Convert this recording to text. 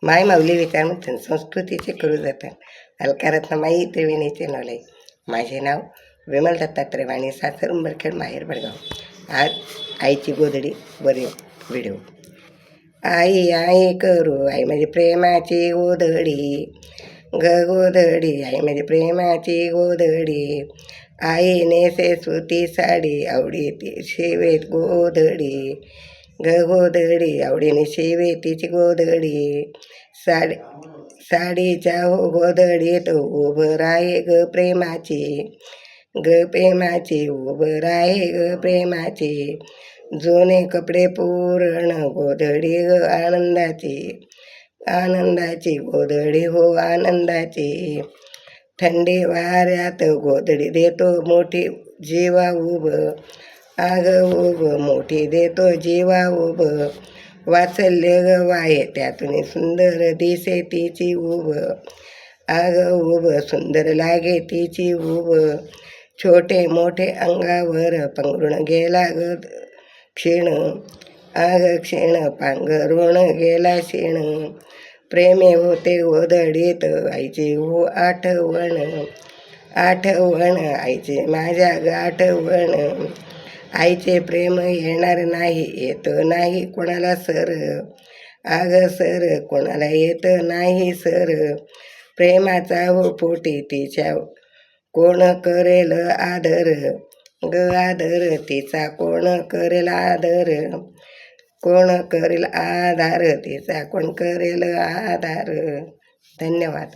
माय माऊली विचारमंथन संस्कृतीचे करू जतन अलकारत्न माई त्रिवेणीचे नवले. माझे नाव विमल दत्तात्रय वाणी, सासर उंबरखेड, माहेर बडगाव. आज आईची गोधडी बरे व्हिडिओ. आई आई करू, आई म्हणजे प्रेमाची गोधडी गोधडी, आई म्हणजे प्रेमाची गोधडी. आई नेसे सुती साडी, आवडीती शेवेत गोधडी गोधडी, आवडीने शेवे तिची गोधडी. साडीच्या हो गोधडीत उभं राहे ग प्रेमाची उभं राहे ग प्रेमाची. जुने कपडे पूर्ण गोधडी ग आनंदाची गोधडी हो आनंदाची. थंडी वाऱ्यात गोधडी देतो मोठी जीवा उभं मोठी देतो जीवा उभं. वाचल्य ग वाये त्यातून सुंदर दिसे तिची उभं सुंदर लागे तिची छोटे मोठे अंगावर पांघरून गेला ग क्षीण क्षीण पांघरून गेला क्षीण. प्रेमे होते गोधडीत आईची हो आठवण आईचे माझ्या ग आठवण. आईचे प्रेम येणार नाही, येत नाही कोणाला सर सर, कोणाला येत नाही सर. प्रेमाचा हो पोटी तिच्या कोण करेल आदर आदर, तिचा कोण करेल आदर तिचा कोण करेल आधार. धन्यवाद.